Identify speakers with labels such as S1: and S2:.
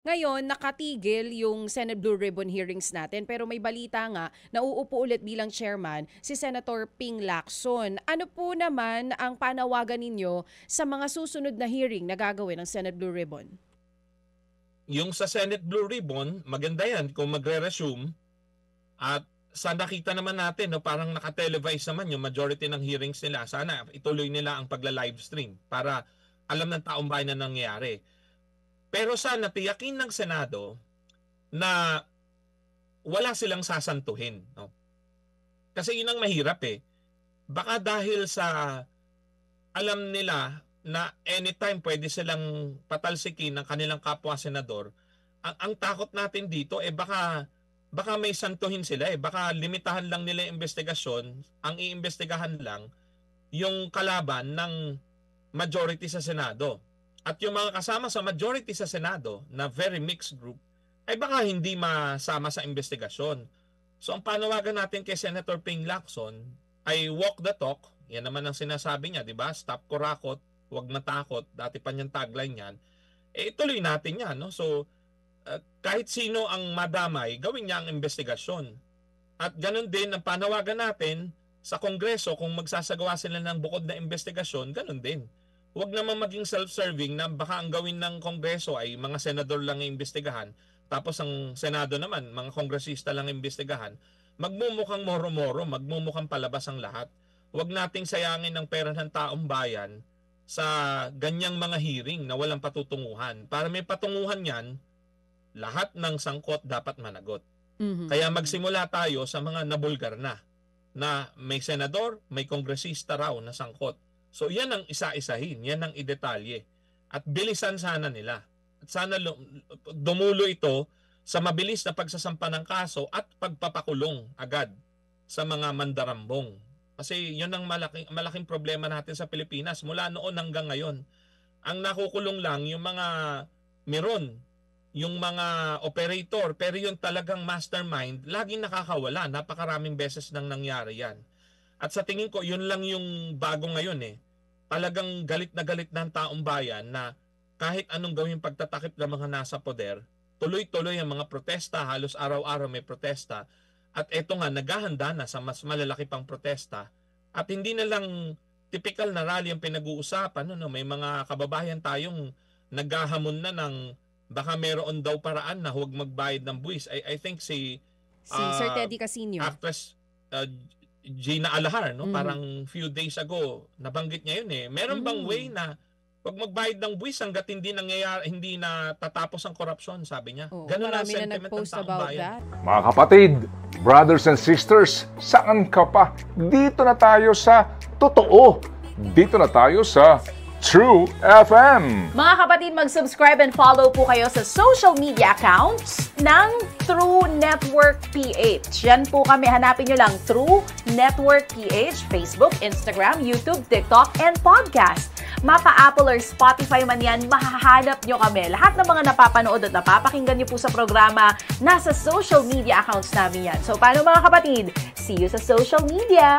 S1: Ngayon, nakatigil yung Senate Blue Ribbon hearings natin pero may balita nga na uupo ulit bilang chairman si Senator Ping Lacson. Ano po naman ang panawagan ninyo sa mga susunod na hearing na gagawin ng Senate Blue Ribbon?
S2: Yung sa Senate Blue Ribbon, maganda yan kung magre-resume at sa nakita naman natin, no, parang naka-televise naman yung majority ng hearings nila. Sana ituloy nila ang pagla-livestream para alam ng taong bayan na nangyayari. Pero sana tiyakin ng Senado na wala silang sasantuhin. No? Kasi yun ang mahirap eh. Baka dahil sa alam nila na anytime pwede silang patalsikin ng kanilang kapwa senador, ang takot natin dito eh baka may santuhin sila eh. Baka limitahan lang nila yung investigasyon, ang iimbestigahan lang yung kalaban ng majority sa Senado. At yung mga kasama sa majority sa Senado na very mixed group ay baka hindi masama sa investigasyon. So ang panawagan natin kay Senator Ping Lacson ay walk the talk. Yan naman ang sinasabi niya, di ba? Stop kurakot, huwag matakot. Dati pa niyang tagline yan. Eh ituloy natin yan, no? So kahit sino ang madamay, gawin niya ang investigasyon. At ganun din ang panawagan natin sa Kongreso kung magsasagawa sila ng bukod na investigasyon, ganun din. Huwag naman maging self-serving na baka ang gawin ng Kongreso ay mga senador lang ang imbestigahan, tapos ang Senado naman, mga kongresista lang ang imbestigahan, magmumukhang moro-moro, magmumukhang palabas ang lahat. Huwag nating sayangin ang pera ng taong bayan sa ganyang mga hearing na walang patutunguhan. Para may patunguhan yan, lahat ng sangkot dapat managot. Kaya magsimula tayo sa mga nabulgar na may senador, may kongresista raw na sangkot. So yan ang isa-isahin, yan ang idetalye. At bilisan sana nila. At sana dumulo ito sa mabilis na pagsasampa ng kaso at pagpapakulong agad sa mga mandarambong. Kasi yun ang malaking problema natin sa Pilipinas mula noon hanggang ngayon. Ang nakukulong lang yung mga meron, yung mga operator, pero yung talagang mastermind, laging nakakawala. Napakaraming beses nang nangyari yan. At sa tingin ko, yun lang yung bago ngayon eh. Talagang galit na ang taong bayan na kahit anong gawing pagtatakip ng mga nasa poder, tuloy-tuloy ang mga protesta, halos araw-araw may protesta. At eto nga, naghahanda na sa mas malalaki pang protesta. At hindi na lang typical na rally ang pinag-uusapan. No? May mga kababayan tayong naghahamon na ng baka meron daw paraan na huwag magbayad ng buwis. I think si
S1: Sir Teddy Casino.
S2: Actress Gina Alahar, no? Parang few days ago, nabanggit niya yun eh. Meron bang way na huwag magbayad ng buwis hanggat hindi nangyayari, hindi na tatapos ang korupsyon, sabi niya. Ganun ang sentiment ng taong bayan.
S3: Mga kapatid, brothers and sisters, saan ka pa? Dito na tayo sa totoo. Dito na tayo sa True FM.
S4: Mga kapatid, mag-subscribe and follow po kayo sa social media accounts ng True Network PH. Yan po kami. Hanapin nyo lang True Network PH, Facebook, Instagram, YouTube, TikTok, and podcast. Mapa Apple or Spotify man yan, mahahanap nyo kami. Lahat ng mga napapanood at napapakinggan nyo po sa programa, nasa social media accounts namin yan. So, paano mga kapatid? See you sa social media!